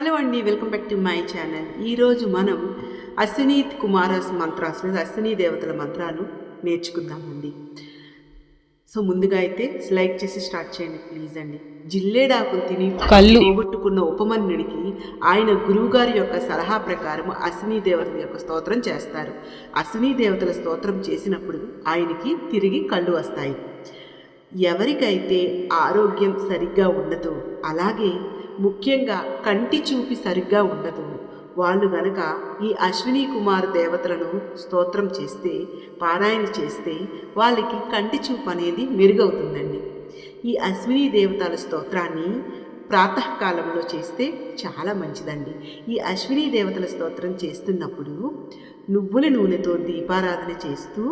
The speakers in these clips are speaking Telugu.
హలో అండి, welcome back to my channel. ఈరోజు మనం అశ్విని కుమారస్ మంత్రాస్ లేదా అశ్విని దేవతల మంత్రాలు నేర్చుకుందామండి. సో ముందుగా అయితే లైక్ చేసి స్టార్ట్ చేయండి ప్లీజ్ అండి. జిల్లేడాకులు తిని కళ్ళు పోగొట్టుకున్న ఉపమన్యుడికి ఆయన గురువుగారి యొక్క సలహా ప్రకారం అశ్విని దేవతల యొక్క స్తోత్రం చేస్తారు. అశ్విని దేవతల స్తోత్రం చేసినప్పుడు ఆయనకి తిరిగి కళ్ళు వస్తాయి. ఎవరికైతే ఆరోగ్యం సరిగ్గా ఉండదో, అలాగే ముఖ్యంగా కంటి చూపి సరిగ్గా ఉండదు, వాళ్ళు గనక ఈ అశ్విని కుమార్ దేవతలను స్తోత్రం చేస్తే, పారాయణ చేస్తే వాళ్ళకి కంటి చూపు అనేది మెరుగవుతుందండి. ఈ అశ్విని దేవతల స్తోత్రాన్ని ప్రాతకాలంలో చేస్తే చాలా మంచిదండి. ఈ అశ్విని దేవతల స్తోత్రం చేస్తున్నప్పుడు నువ్వుల నూనెతో దీపారాధన చేస్తూ,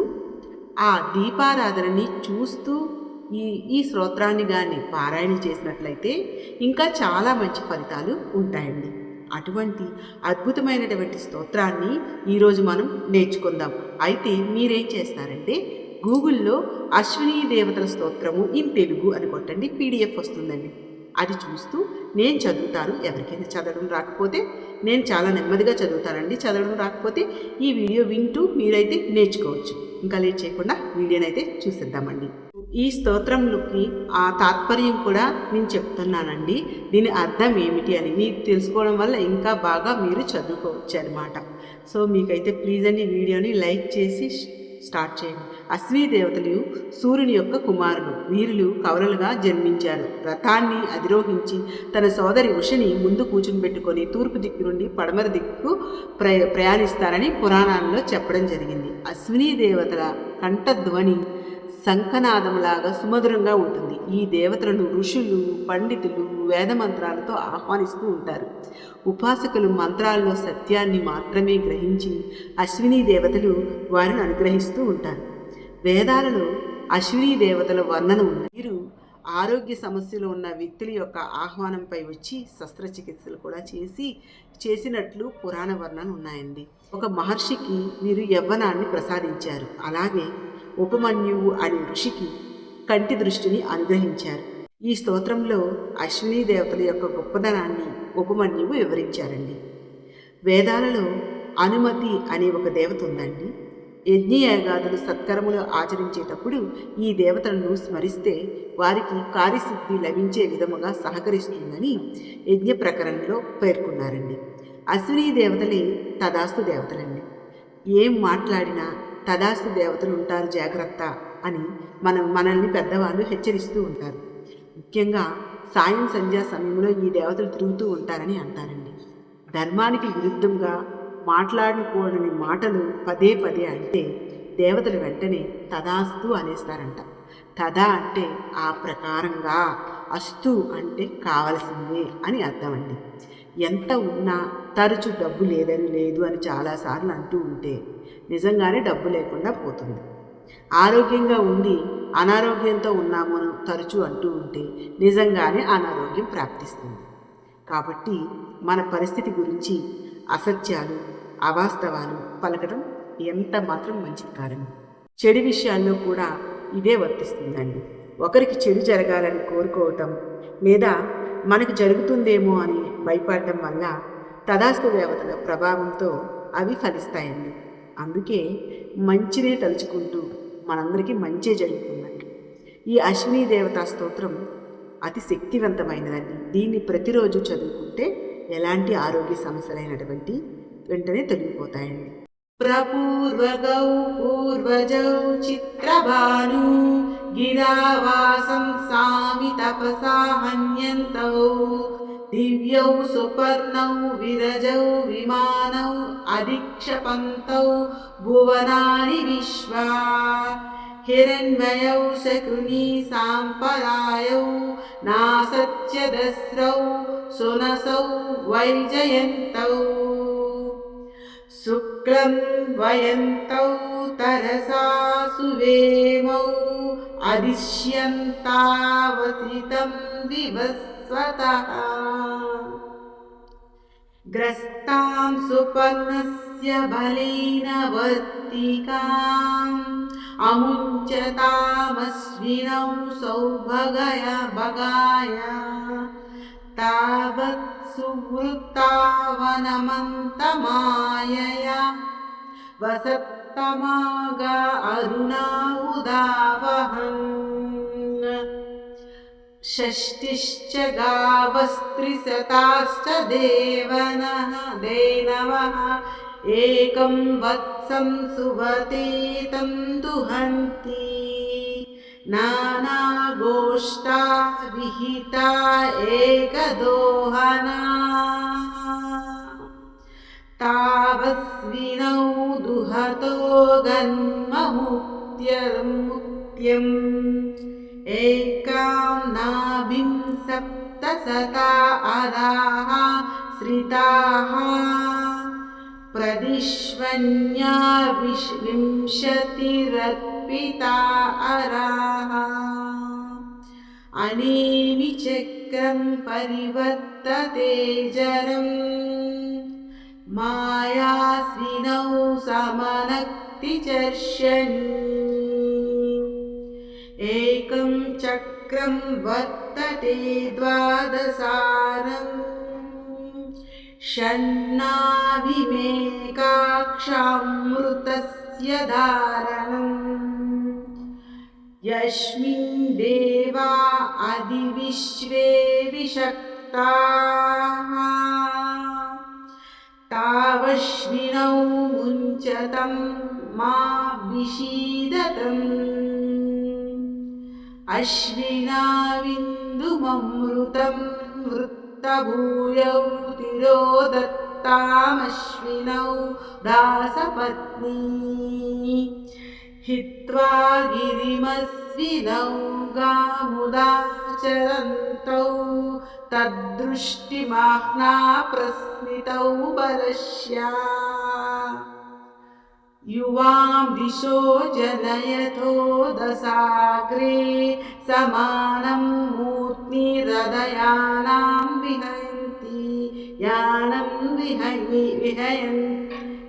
ఆ దీపారాధనని చూస్తూ ఈ స్తోత్రాన్ని కానీ పారాయణ చేసినట్లయితే ఇంకా చాలా మంచి ఫలితాలు ఉంటాయండి. అటువంటి అద్భుతమైనటువంటి స్తోత్రాన్ని ఈరోజు మనం నేర్చుకుందాం. అయితే మీరేం చేస్తారంటే గూగుల్లో అశ్విని దేవతల స్తోత్రము ఇన్ తెలుగు అని కొట్టండి, పీడిఎఫ్ వస్తుందండి. అది చూస్తూ నేను చదువుతాను. ఎవరికైనా చదవడం రాకపోతే నేను చాలా నెమ్మదిగా చదువుతానండి. చదవడం రాకపోతే ఈ వీడియో వింటూ మీరైతే నేర్చుకోవచ్చు. ఇంకా లేట్ చేయకుండా వీడియోని అయితే చూసేద్దామండి. ఈ స్తోత్రంలోకి ఆ తాత్పర్యం కూడా నేను చెప్తున్నానండి. దీని అర్థం ఏమిటి అని మీకు తెలుసుకోవడం వల్ల ఇంకా బాగా మీరు చదువుకోవచ్చు అనమాట. సో మీకైతే ప్లీజ్ అండి వీడియోని లైక్ చేసి స్టార్ట్ చేయండి. అశ్విని దేవతలు సూర్యుని యొక్క కుమారులు. వీరులు కవలలుగా జన్మించారు. రథాన్ని అధిరోహించి తన సోదరి ఉషని ముందు కూర్చుని పెట్టుకొని తూర్పు దిక్కు నుండి పడమర దిక్కు ప్రయాణిస్తారని పురాణాల్లో చెప్పడం జరిగింది. అశ్విని దేవతల కంఠధ్వని శంఖనాదంలాగా సుమధురంగా ఉంటుంది. ఈ దేవతలను ఋషులు, పండితులు వేదమంత్రాలతో ఆహ్వానిస్తూ ఉంటారు. ఉపాసకులు మంత్రాల్లో సత్యాన్ని మాత్రమే గ్రహించి అశ్విని దేవతలు వారిని అనుగ్రహిస్తూ ఉంటారు. వేదాలలో అశ్విని దేవతల వర్ణన ఉంది. వీరు ఆరోగ్య సమస్యలు ఉన్న వ్యక్తుల యొక్క ఆహ్వానంపై వచ్చి శస్త్రచికిత్సలు కూడా చేసినట్లు పురాణ వర్ణన ఉన్నాయండి. ఒక మహర్షికి వీరు యవ్వనాన్ని ప్రసాదించారు. అలాగే ఉపమన్యువు అనే ఋషికి కంటి దృష్టిని అనుగ్రహించారు. ఈ స్తోత్రంలో అశ్విని దేవతల యొక్క గొప్పదనాన్ని ఉపమన్యువు వివరించారండి. వేదాలలో అనుమతి అనే ఒక దేవత ఉందండి. యజ్ఞయాగాదులు సత్కరములు ఆచరించేటప్పుడు ఈ దేవతలను స్మరిస్తే వారికి కార్యసిద్ధి లభించే విధముగా సహకరిస్తుందని యజ్ఞ ప్రకరణలో పేర్కొన్నారండి. అశ్విని దేవతలే తదాస్తు దేవతలండి. ఏం మాట్లాడినా తదాస్తు దేవతలు ఉంటారు జాగ్రత్త అని మనల్ని పెద్దవాళ్ళు హెచ్చరిస్తూ ఉంటారు. ముఖ్యంగా సాయం సంధ్యా సమయంలో ఈ దేవతలు తిరుగుతూ ఉంటారని అంటారండి. ధర్మానికి విరుద్ధంగా మాట్లాడకూడని మాటలు పదే పదే అంటే దేవతలు వెంటనే తదాస్తు అనేస్తారంట. తదా అంటే ఆ ప్రకారంగా, అస్తు అంటే కావలసిందే అని అర్థం అండి. ఎంత ఉన్నా తరచు డబ్బు లేదు అని చాలాసార్లు అంటూ ఉంటే నిజంగానే డబ్బు లేకుండా పోతుంది. ఆరోగ్యంగా ఉండి అనారోగ్యంతో ఉన్నామని తరచూ అంటూ ఉంటే నిజంగానే అనారోగ్యం ప్రాప్తిస్తుంది. కాబట్టి మన పరిస్థితి గురించి అసత్యాలు, అవాస్తవాలు పలకడం ఎంత మాత్రం మంచిది కాదండి. చెడు విషయాల్లో కూడా ఇదే వర్తిస్తుందండి. ఒకరికి చెడు జరగాలని కోరుకోవటం లేదా మనకు జరుగుతుందేమో అని భయపడటం వల్ల తదాస్తు దేవతల ప్రభావంతో అవి ఫలిస్తాయండి. అందుకే మంచినే తలుచుకుంటూ మనందరికీ మంచే జరుగుతుందండి. ఈ అశ్విని దేవతా స్తోత్రం అతి శక్తివంతమైనదండి. దీన్ని ప్రతిరోజు చదువుకుంటే ఎలాంటి ఆరోగ్య సమస్యలైనటువంటి వెంటనే తొలగిపోతాయండి. ప్రపూర్వగౌ పూర్వజౌ చిత్రభాను గిరావాసం సామి తపసా హన్యంతౌ దివ్యౌ సుపర్ణౌ విరజౌ విమానౌ అధిక్షపంతౌ భువనాని విశ్వా హిరణ్మయౌ శకుని సాంపరాయౌ నాసత్యదస్రౌ సునసౌ వైజయంతౌ శుక్లం వయంతౌ తరసా సువేమౌ అదిశ్యంతావసితం వివస్వతః గ్రస్తాం సుపర్ణస్య బలేన వర్తికాం అముంచతామశ్వినౌ సౌభగయ భగాయ తావత్ सुवृत्तावनमन्तमायया वसत्तमागा अरुणा उदावहन् षष्टिश्च गावस्त्रिशताश्च देनवः एकं वत्सं सुवतीतं दुहन्ति नानागोष्ठा विहिता एकदोहना तावस्विनौ दुहतो गन्ममुक्त्यम् एकां नाभिं सप्तशता अराः श्रिताः प्रदिश्वन्या विंशतिरर्पिता अराः अनेमि चक्रं परिवर्तते जरम् मायास्विनौ समनक्ति चर्षणि एकं चक्रं वर्तते द्वादशारम् षण्णाभिमेकाक्षामृतस्य धारणम् यस्मिन् देवा अधिविश्वे विषक्ताः तावश्विनौ मुञ्चतं मा विषीदतम् अश्विनाविन्दुममृतं वृत्तभूयौ तिरोदत्तामश्विनौ दासपत्नी हित्वा गिरिमस्विनौ गामुदाचरन्तौ तद्दृष्टिमाह्ना प्रस्मितौ बलस्या युवां दिशो जनयतो दशाग्रे समानं मूर्ध्निरदयानां विहयन्ति यानं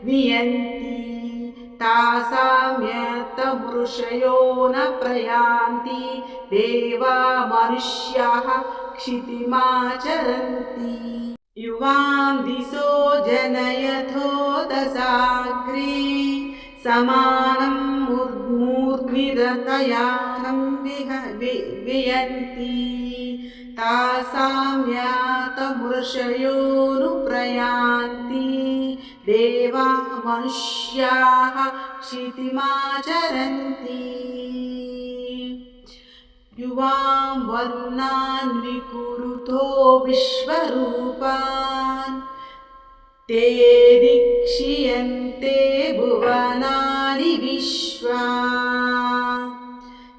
विहयन्ति तासां यतमृषयो न प्रयान्ति देवा मनुष्याः क्षितिमाचरन्ति युवां दिशो जनयथो दशाग्रे समानं मूर्ध्निरतयानं वियन्ति तासां यातमृषयोऽनुप्रयान्ति देवा मनुष्याः क्षितिमाचरन्ति युवां वर्णान् विकुरुतो विश्वरूपान् ते दीक्षियन्ते भुवनानि विश्वा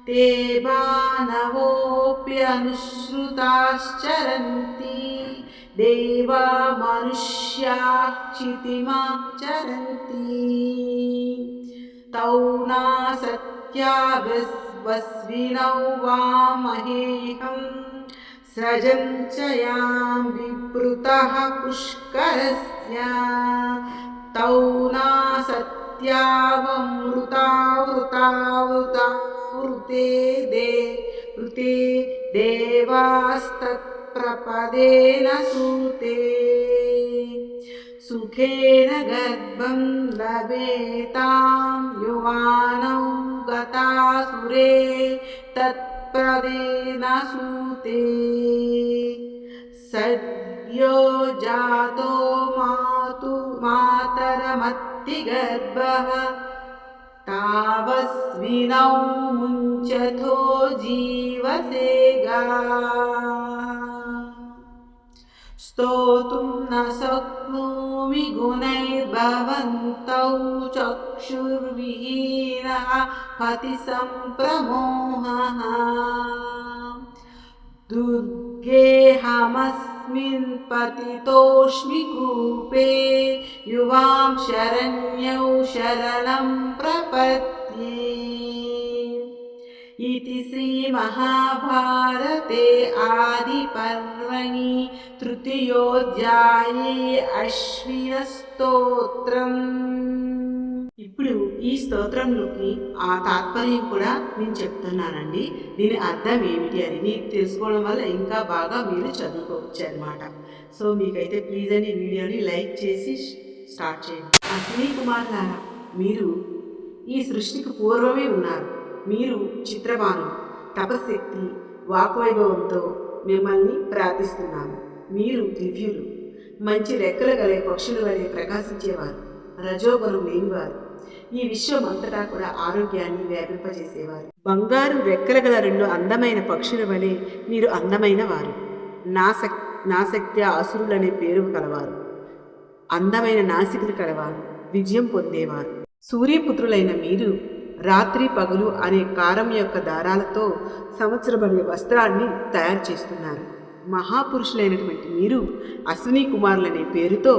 ते बाणवोऽप्यनुश्रुताश्चरन्ति देवा मनुष्याः क्षितिमाचरन्ति तौ नासत्यावस्विनौ वामहेहं स्रजं च यां विवृतः पुष्करस्य तौ नासत्यावमृतावृते देवास्तत्प्रपदेन सूते सुखेन गर्भं लभेतां युवानौ गतासुरे तत्प्रदेन सूते सद्यो जातो मातरमत्तिगर्भः तावस्विनौ मुञ्चथो जीवसेगा स्तोतुं न शक्नोमि गुणैर्भवन्तौ चक्षुर्विहीनः पतिसम्प्रमोहः दुर्गेऽहमस्मिन् पतितोऽस्मि कूपे युवां शरण्यौ शरणं प्रपद्ये इति श्रीमहाभारते आदिपर्वणि तृतीयोऽध्याये अश्विनस्तोत्रम्। ఇప్పుడు ఈ స్తోత్రంలోకి ఆ తాత్పర్యం కూడా నేను చెప్తున్నానండి. దీని అర్థం ఏమిటి అని మీకు తెలుసుకోవడం వల్ల ఇంకా బాగా మీరు చదువుకోవచ్చు అన్నమాట. సో మీకైతే ప్లీజ్ అని వీడియోని లైక్ చేసి స్టార్ట్ చేయండి. అశ్విని కుమార్లారా, మీరు ఈ సృష్టికి పూర్వమే ఉన్నారు. మీరు చిత్రమానులు, తపశక్తి, వాక్వైభవంతో మిమ్మల్ని ప్రార్థిస్తున్నాను. మీరు దివ్యులు, మంచి రెక్కలు గలే పక్షుల వలె ప్రకాశించేవారు, రజోగుణం లేనివారు, ఈ విశ్వం అంతటా కూడా ఆరోగ్యాన్ని వ్యాపింపజేసేవారు. బంగారు రెక్కల గల రెండు అందమైన పక్షుల వలె మీరు అందమైన వారు. నాశక్తి అసురులనే పేరు కలవారు, అందమైన నాసికులు కలవారు, విజయం పొందేవారు. సూర్యపుత్రులైన మీరు రాత్రి పగలు అనే కారం యొక్క దారాలతో సంవత్సరమనే వస్త్రాన్ని తయారు చేస్తున్నారు. మహాపురుషులైనటువంటి మీరు అశ్విని కుమారులనే పేరుతో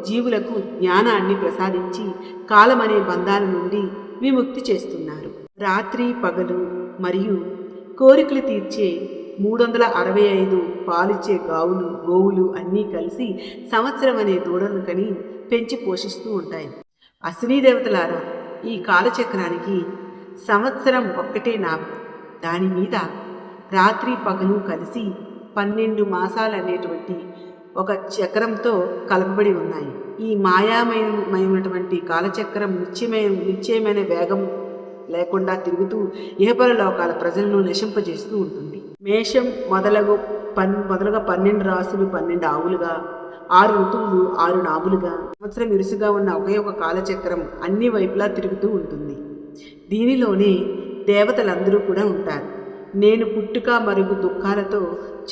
జీవులకు జ్ఞానాన్ని ప్రసాదించి కాలమనే బంధాల నుండి విముక్తి చేస్తున్నారు. రాత్రి పగలు మరియు కోరికలు తీర్చే 365 పాలిచ్చే గోవులు అన్నీ కలిసి సంవత్సరం అనే దూడలను కని పెంచి పోషిస్తూ ఉంటాయి. అశ్విని దేవతలారా, ఈ కాలచక్రానికి సంవత్సరం ఒక్కటే నాభి, దాని మీద రాత్రి పగలు కలిసి 12 మాసాలు అనేటువంటి ఒక చక్రంతో కలపబడి ఉన్నాయి. ఈ మాయామయమైనటువంటి కాలచక్రం నిశ్చయమైన వేగం లేకుండా తిరుగుతూ ఇహపర లోకాల ప్రజలను నశింపజేస్తూ ఉంటుంది. మేషం మొదలుగా 12 రాసులు 12 ఆవులుగా, 6 ఋతువులు 6 నాగులుగా, సంవత్సరం ఇరుసుగా ఉన్న ఒకే ఒక కాలచక్రం అన్ని వైపులా తిరుగుతూ ఉంటుంది. దీనిలోనే దేవతలందరూ కూడా ఉంటారు. నేను పుట్టుక మరుగు దుఃఖాలతో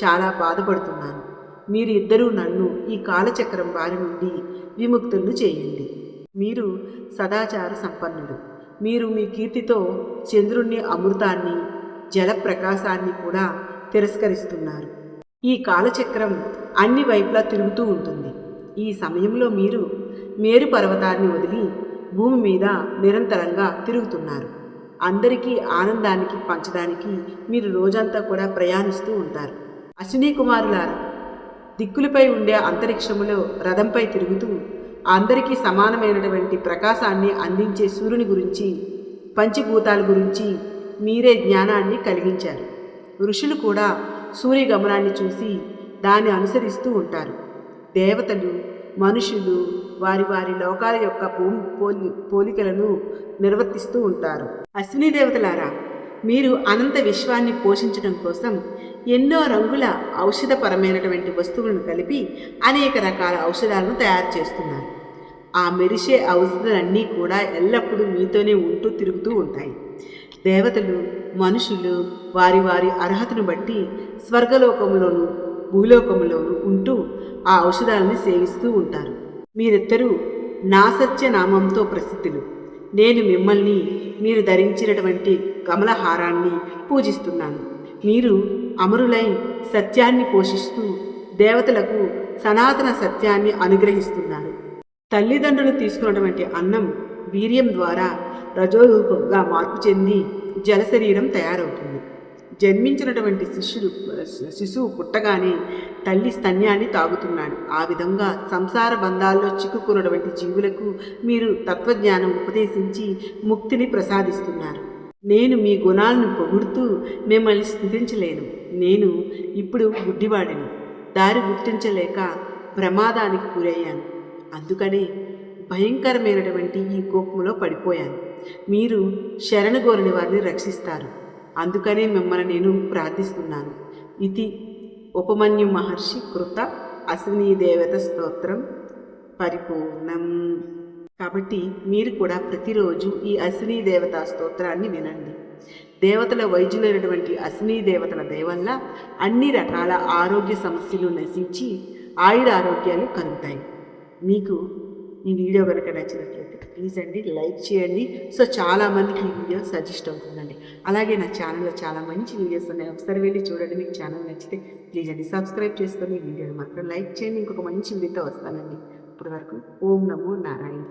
చాలా బాధపడుతున్నాను. మీరు ఇద్దరూ నన్ను ఈ కాలచక్రం బారి నుండి విముక్తులను చేయండి. మీరు సదాచార సంపన్నుడు. మీరు మీ కీర్తితో చంద్రుణ్ణి, అమృతాన్ని, జలప్రకాశాన్ని కూడా తిరస్కరిస్తున్నారు. ఈ కాలచక్రం అన్ని వైపులా తిరుగుతూ ఉంటుంది. ఈ సమయంలో మీరు మేరు పర్వతాన్ని వదిలి భూమి మీద నిరంతరంగా తిరుగుతున్నారు. అందరికీ ఆనందానికి పంచడానికి మీరు రోజంతా కూడా ప్రయాణిస్తూ ఉంటారు. అశ్విని కుమారులారా, దిక్కులపై ఉండే అంతరిక్షములో రథంపై తిరుగుతూ అందరికీ సమానమైనటువంటి ప్రకాశాన్ని అందించే సూర్యుని గురించి, పంచభూతాల గురించి మీరే జ్ఞానాన్ని కలిగించారు. ఋషులు కూడా సూర్యగమనాన్ని చూసి దాన్ని అనుసరిస్తూ ఉంటారు. దేవతలు, మనుషులు వారి వారి లోకాల యొక్క పోలికలను నిర్వర్తిస్తూ ఉంటారు. అశ్విని దేవతలారా, మీరు అనంత విశ్వాన్ని పోషించడం కోసం ఎన్నో రంగుల ఔషధపరమైనటువంటి వస్తువులను కలిపి అనేక రకాల ఔషధాలను తయారు చేస్తున్నారు. ఆ మెరిసే ఔషధాలన్నీ కూడా ఎల్లప్పుడూ మీతోనే ఉంటూ తిరుగుతూ ఉంటాయి. దేవతలు, మనుషులు వారి వారి అర్హతను బట్టి స్వర్గలోకంలోనూ భూలోకంలోనూ ఉంటూ ఆ ఔషధాలను సేవిస్తూ ఉంటారు. మీరిద్దరూ నా సత్య నామంతో ప్రసిద్ధులు. నేను మిమ్మల్ని మీరు ధరించినటువంటి కమలహారాన్ని పూజిస్తున్నాను. మీరు అమరులై సత్యాన్ని పోషిస్తూ దేవతలకు సనాతన సత్యాన్ని అనుగ్రహిస్తున్నారు. తల్లిదండ్రులు తీసుకున్నటువంటి అన్నం వీర్యం ద్వారా రజోరూపంగా మార్పు చెంది జలశరీరం తయారవుతుంది. జన్మించినటువంటి శిశువు పుట్టగానే తల్లి స్తన్యాన్ని తాగుతున్నాడు. ఆ విధంగా సంసార బంధాల్లో చిక్కుకున్నటువంటి జీవులకు మీరు తత్వజ్ఞానం ఉపదేశించి ముక్తిని ప్రసాదిస్తున్నారు. నేను మీ గుణాలను పొగుడుతూ మిమ్మల్ని స్తుతించలేను. నేను ఇప్పుడు గుడ్డివాడిని, దారి గుర్తించలేక ప్రమాదానికి గురయ్యాను. అందుకనే భయంకరమైనటువంటి ఈ కోపంలో పడిపోయాను. మీరు శరణగోరిని వారిని రక్షిస్తారు. అందుకనే మిమ్మల్ని నేను ప్రార్థిస్తున్నాను. ఇది ఉపమన్యు మహర్షి కృత అశ్విని దేవత స్తోత్రం పరిపూర్ణం. కాబట్టి మీరు కూడా ప్రతిరోజు ఈ అశ్విని దేవత స్తోత్రాన్ని వినండి. దేవతల వైద్యులైనటువంటి అశ్విని దేవతల దయ వల్ల అన్ని రకాల ఆరోగ్య సమస్యలు నశించి ఆయురారోగ్యాలు కలుగుతాయి. మీకు ఈ వీడియో కనుక నచ్చినట్లయితే ప్లీజ్ అండి లైక్ చేయండి. సో చాలామందికి ఈ వీడియో సజెస్ట్ అవుతుందండి. అలాగే నా ఛానల్లో చాలా మంచి వీడియోస్ ఉన్నాయి, ఒకసారి వెళ్ళి చూడండి. మీకు ఛానల్ నచ్చితే ప్లీజ్ అండి సబ్స్క్రైబ్ చేసుకొని ఈ వీడియోని మాత్రం లైక్ చేయండి. ఇంకొక మంచి వీడియోతో వస్తానండి. ఇప్పటి వరకు ఓం నమో నారాయణ.